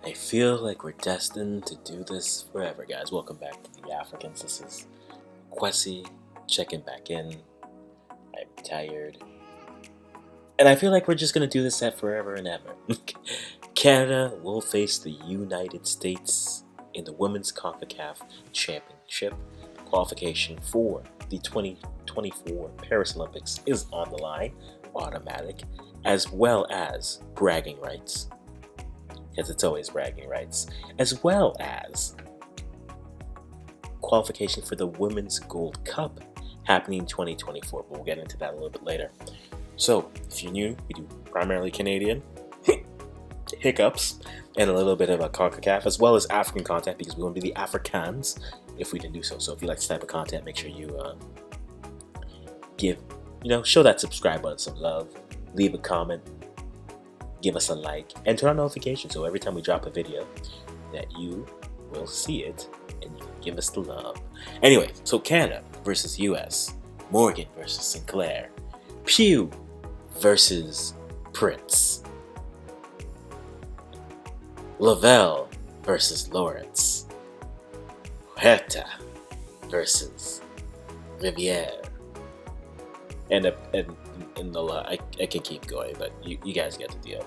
I feel like we're destined to do this forever, guys. Welcome back to the Africans. This is Kwesi checking back in. I'm tired. And I feel like we're just going to do this forever and ever. Canada will face the United States in the Women's CONCACAF Championship. Qualification for the 2024 Paris Olympics is on the line, automatic, as well as bragging rights. Because it's always bragging rights, as well as qualification for the Women's Gold Cup happening in 2024, but we'll get into that a little bit later. So, if you're new, we do primarily Canadian hiccups and a little bit of a CONCACAF, as well as African content, because we want to be the Africans if we didn't do so. So if you like this type of content, make sure you show that subscribe button some love, leave a comment, give us a like, and turn on notifications so every time we drop a video that you will see it and you can give us the love. Anyway, so Canada versus US, Morgan versus Sinclair, Pew versus Prince, Lavelle versus Lawrence, Huerta versus Riviere, and I can keep going, but you guys get the deal.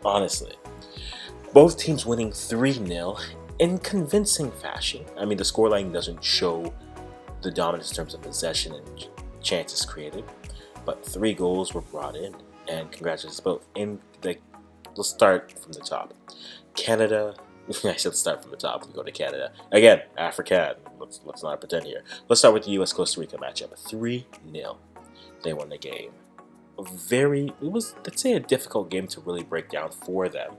Honestly, both teams winning 3-0 in convincing fashion. I mean, the scoreline doesn't show the dominance in terms of possession and chances created, but 3 goals were brought in, and congratulations both. Let's start from the top. Canada. I said start from the top. We go to Canada again. African. Let's not pretend here. Let's start with the U.S. Costa Rica matchup. 3-0. They won the game. It was, let's say, a difficult game to really break down for them.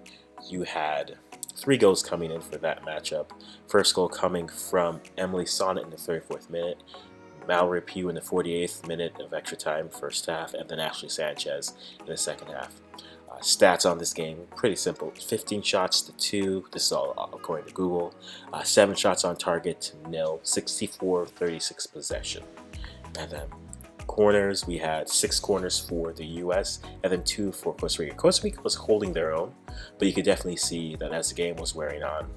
You had 3 goals coming in for that matchup. First goal coming from Emily Sonnet in the 34th minute, Mallory Pugh in the 48th minute of extra time, first half, and then Ashley Sanchez in the second half. Stats on this game, pretty simple. 15 shots to 2. This is all according to Google. 7 shots on target to 0. 64-36 possession. And then corners, we had 6 corners for the US and then 2 for Costa Rica. Costa Rica was holding their own, but you could definitely see that as the game was wearing on,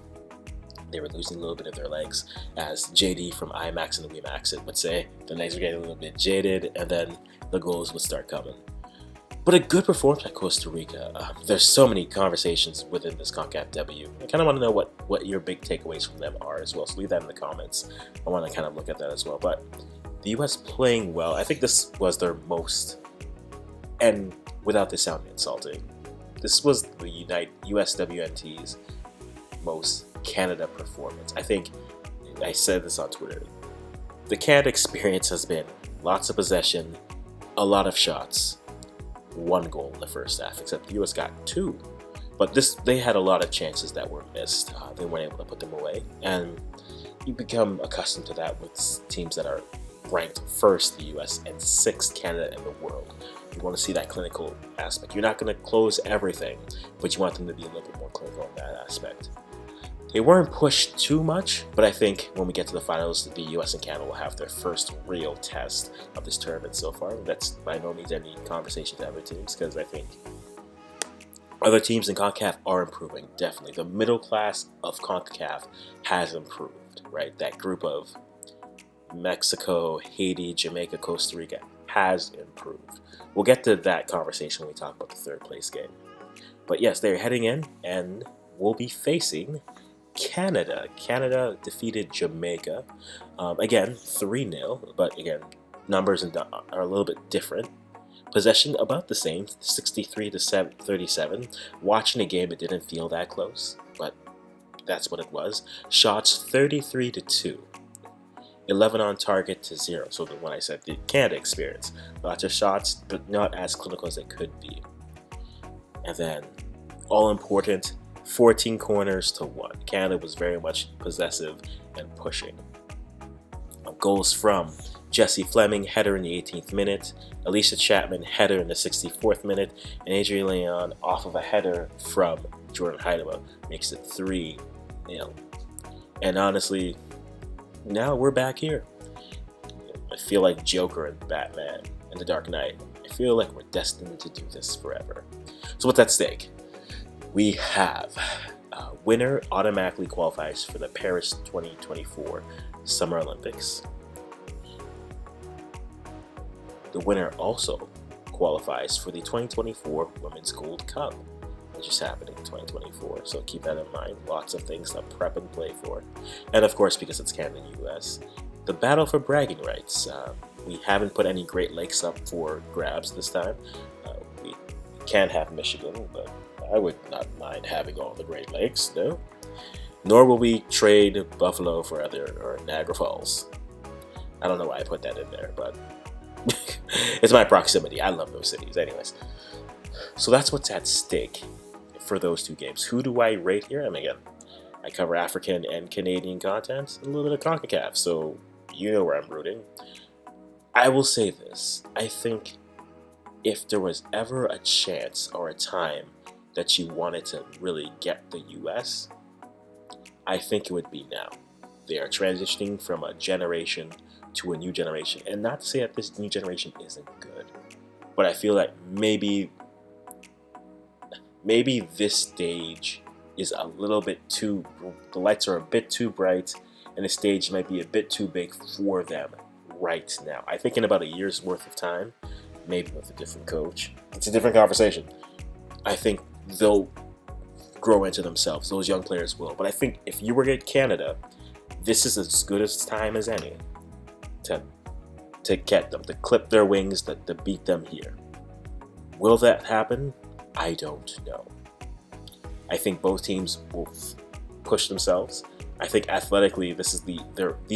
they were losing a little bit of their legs. As JD from IMAX and the WeMax it would say, the legs were getting a little bit jaded, and then the goals would start coming. But a good performance by Costa Rica. There's so many conversations within this CONCACAF W. I kind of want to know what your big takeaways from them are as well, so leave that in the comments. I want to kind of look at that as well. But the US playing well, I think this was their most, and without this sounding insulting, this was the USWNT's most Canada performance. I think, I said this on Twitter, the Canada experience has been lots of possession, a lot of shots, 1 goal in the first half, except the US got 2. But they had a lot of chances that were missed. They weren't able to put them away, and you become accustomed to that with teams that are ranked first the US and 6th Canada in the world. You want to see that clinical aspect. You're not going to close everything, but you want them to be a little bit more clinical in that aspect. They weren't pushed too much, but I think when we get to the finals, the US and Canada will have their first real test of this tournament so far. That's by no means any conversation to other teams, because I think other teams in CONCACAF are improving, definitely. The middle class of CONCACAF has improved, right? That group of Mexico, Haiti, Jamaica, Costa Rica has improved. We'll get to that conversation when we talk about the 3rd place game. But yes, they're heading in, and we'll be facing Canada. Canada defeated Jamaica. Again, 3-0, but again, numbers are a little bit different. Possession about the same, 63-37. Watching a game, it didn't feel that close, but that's what it was. Shots 33-2. 11 on target to 0. So when I said the Canada experience, lots of shots, but not as clinical as they could be. And then, all important, 14 corners to 1. Canada was very much possessive and pushing. Goals from Jessie Fleming, header in the 18th minute, Alicia Chapman, header in the 64th minute, and Adrienne Leon off of a header from Jordan Heidema makes it 3-0. And honestly, now we're back here. I feel like Joker and Batman and The Dark Knight. I feel like we're destined to do this forever. So what's at stake? We have winner automatically qualifies for the Paris 2024 Summer Olympics. The winner also qualifies for the 2024 Women's Gold Cup, which is happening in 2024. So keep that in mind. Lots of things to prep and play for. And of course, because it's Canada and US, the battle for bragging rights. We haven't put any Great Lakes up for grabs this time. We can have Michigan, but I would not mind having all the Great Lakes, no. Nor will we trade Buffalo for or Niagara Falls. I don't know why I put that in there, but it's my proximity. I love those cities. Anyways, so that's what's at stake for those two games. Who do I rate here? I mean, again, I cover African and Canadian content, a little bit of CONCACAF, so you know where I'm rooting. I will say this. I think if there was ever a chance or a time that you wanted to really get the US, I think it would be now. They are transitioning from a generation to a new generation. And not to say that this new generation isn't good, but I feel like maybe this stage is a little bit too, the lights are a bit too bright, and the stage might be a bit too big for them right now. I think in about a year's worth of time, maybe with a different coach, it's a different conversation. I think they'll grow into themselves. Those young players will. But I think if you were to get Canada, this is as good a time as any to get them, to clip their wings, to beat them here. Will that happen? I don't know. I think both teams will push themselves. I think athletically, these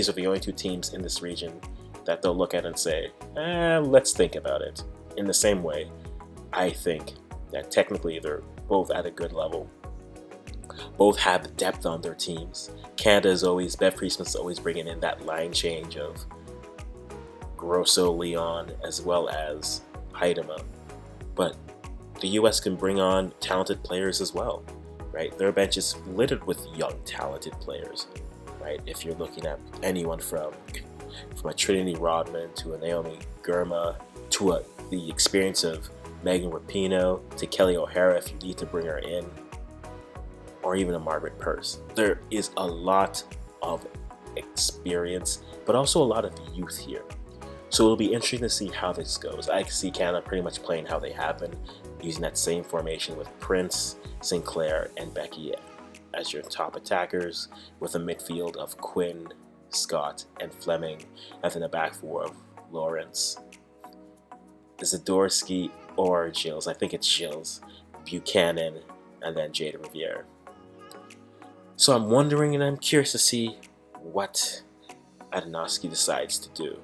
are the only two teams in this region that they'll look at and say, let's think about it. In the same way, I think that technically they're both at a good level. Both have depth on their teams. Canada is always, Bev Priestman's always bringing in that line change of Grosso, Leon, as well as Heidema. But the US can bring on talented players as well, right? Their bench is littered with young, talented players, right? If you're looking at anyone from a Trinity Rodman to a Naomi Girma to the experience of Megan Rapinoe to Kelly O'Hara if you need to bring her in, or even a Margaret Purse. There is a lot of experience, but also a lot of youth here. So it'll be interesting to see how this goes. I can see Canada pretty much playing how they have been, using that same formation with Prince, Sinclair, and Becky as your top attackers, with a midfield of Quinn, Scott, and Fleming, and then a back four of Lawrence, Zadorsky, or Gilles. I think it's Gilles, Buchanan, and then Jada Riviere. So I'm wondering and I'm curious to see what Adamowski decides to do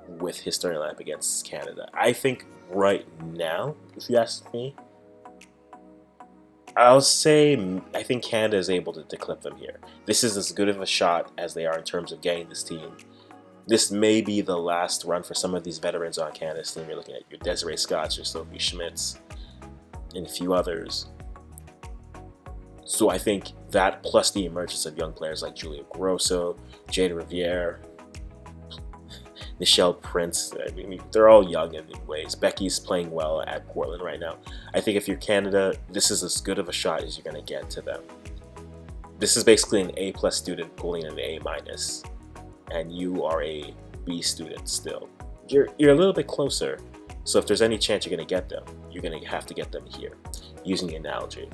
with his starting lineup against Canada. I think right now, if you ask me, I'll say I think Canada is able to clip them here. This is as good of a shot as they are in terms of getting this team. This may be the last run for some of these veterans on Canada's team. You're looking at your Desiree Scotts, your Sophie Schmitz, and a few others. So I think that plus the emergence of young players like Julia Grosso, Jada Riviere, Nichelle Prince, I mean, they're all young in ways. Becky's playing well at Portland right now. I think if you're Canada, this is as good of a shot as you're going to get to them. This is basically an A+ student pulling an A-, and you are a B student still. You're a little bit closer, so if there's any chance you're going to get them, you're going to have to get them here, using the analogy.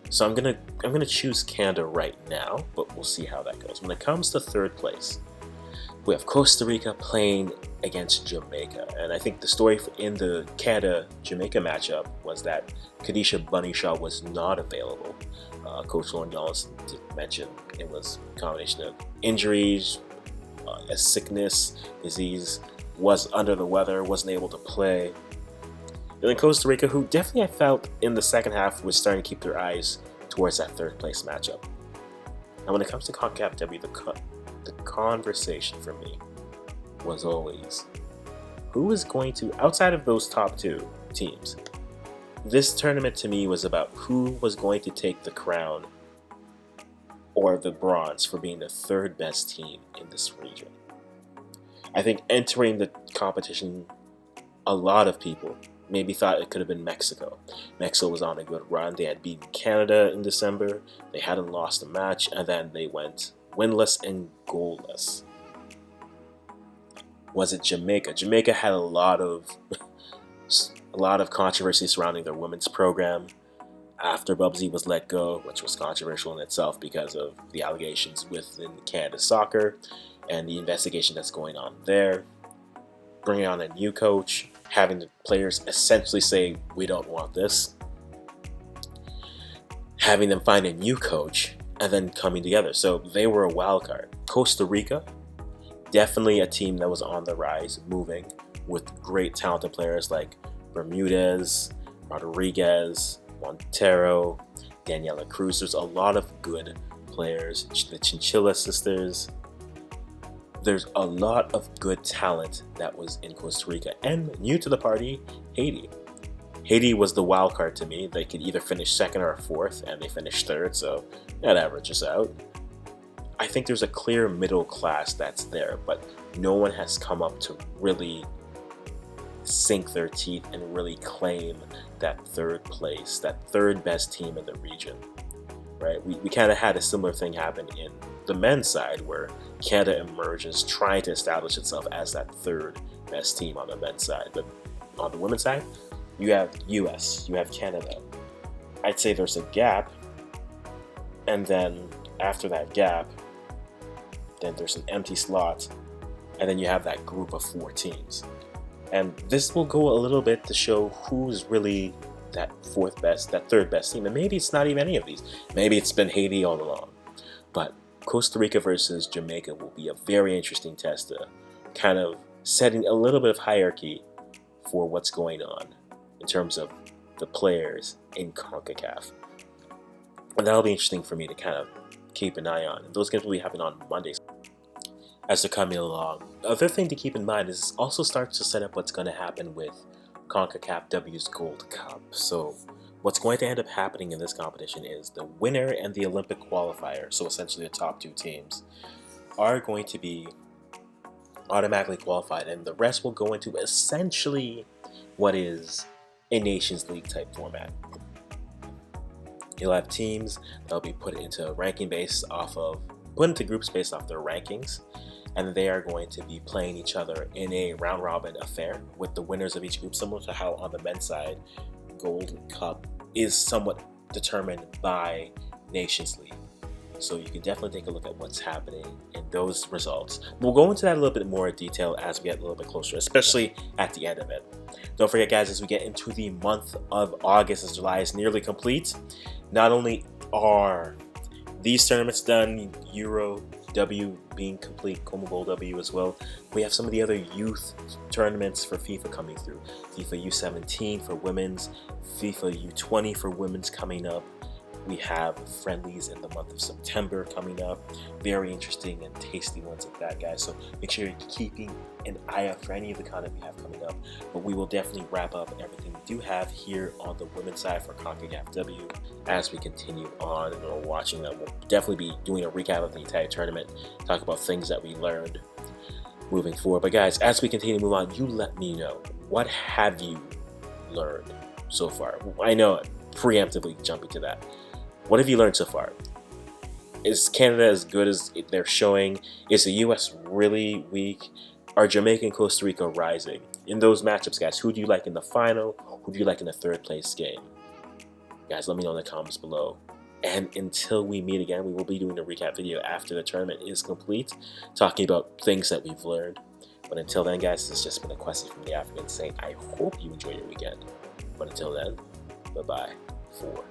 So I'm gonna choose Canada right now, but we'll see how that goes. When it comes to third place, we have Costa Rica playing against Jamaica, and I think the story in the Canada-Jamaica matchup was that Kadisha Bunnyshaw was not available. Coach Lauren Yollis did mention it was a combination of injuries, a sickness, disease, was under the weather, wasn't able to play. And then Costa Rica, who definitely I felt in the second half was starting to keep their eyes towards that third place matchup. Now when it comes to CONCACAFW, the conversation for me was always, who is going to, outside of those top two teams, this tournament to me was about who was going to take the crown or the bronze for being the third best team in this region. I think entering the competition, a lot of people maybe thought it could have been Mexico. Mexico was on a good run. They had beaten Canada in December. They hadn't lost a match, and then they went winless and goalless. Was it Jamaica? Jamaica had a lot of controversy surrounding their women's program after Bubsy was let go, which was controversial in itself because of the allegations within Canada Soccer and the investigation that's going on there. Bringing on a new coach, having the players essentially say, we don't want this. Having them find a new coach and then coming together. So they were a wild card. Costa Rica, definitely a team that was on the rise, moving with great talented players like Bermudez, Rodriguez, Montero, Daniela Cruz. There's a lot of good players. The Chinchilla sisters. There's a lot of good talent that was in Costa Rica. And new to the party, Haiti. Haiti was the wild card to me. They could either finish second or fourth, and they finished third, so that averages out. I think there's a clear middle class that's there, but no one has come up to really sink their teeth and really claim that third place, that third best team in the region, right? We kind of had a similar thing happen in the men's side where Canada emerges trying to establish itself as that third best team on the men's side. But on the women's side, you have US, you have Canada. I'd say there's a gap, and then after that gap, then there's an empty slot, and then you have that group of 4 teams. And this will go a little bit to show who's really that fourth best, that third best team. And maybe it's not even any of these. Maybe it's been Haiti all along. But Costa Rica versus Jamaica will be a very interesting test to kind of setting a little bit of hierarchy for what's going on in terms of the players in CONCACAF. And that'll be interesting for me to kind of keep an eye on. And those games will be happening on Mondays as they're coming along. The other thing to keep in mind is this also starts to set up what's going to happen with CONCACAF W's Gold Cup. So what's going to end up happening in this competition is the winner and the Olympic qualifier, so essentially the top 2 teams, are going to be automatically qualified, and the rest will go into essentially what is a Nations League type format. You'll have teams that'll be put into put into groups based off their rankings, and they are going to be playing each other in a round robin affair with the winners of each group, similar to how on the men's side Gold Cup is somewhat determined by Nations League. So you can definitely take a look at what's happening in those results. We'll go into that a little bit more in detail as we get a little bit closer, especially at the end of it. Don't forget, guys, as we get into the month of August, as July is nearly complete, not only are these tournaments done, Euro W being complete, CONMEBOL W as well, we have some of the other youth tournaments for FIFA coming through. FIFA U17 for women's, FIFA U20 for women's coming up. We have friendlies in the month of September coming up. Very interesting and tasty ones at that, guys. So make sure you're keeping an eye out for any of the content we have coming up. But we will definitely wrap up everything we do have here on the women's side for CONCACAF W as we continue on and we're watching that. We'll definitely be doing a recap of the entire tournament, talk about things that we learned moving forward. But guys, as we continue to move on, you let me know, what have you learned so far? I know, preemptively jumping to that. What have you learned so far? Is Canada as good as they're showing? Is the US really weak? Are Jamaica and Costa Rica rising? In those matchups, guys, who do you like in the final? Who do you like in the third place game? Guys, let me know in the comments below. And until we meet again, we will be doing a recap video after the tournament is complete, talking about things that we've learned. But until then, guys, this has just been a question from the African saying, I hope you enjoy your weekend. But until then, bye-bye for